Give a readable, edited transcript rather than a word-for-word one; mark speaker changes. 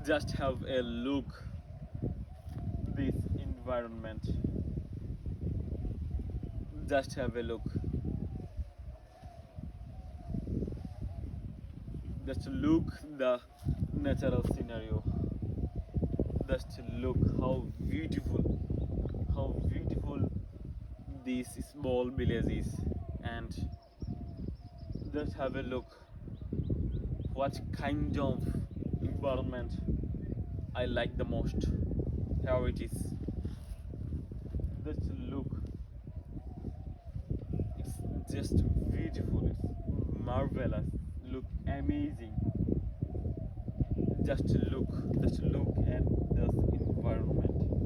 Speaker 1: Just have a look this environment. Just have a look. Just look the natural scenario. Just look how beautiful this small village is, and just have a look what kind of environment I like the most. How it is. Just look. It's just beautiful. It's marvelous. Look amazing. Just look. Just look at this environment.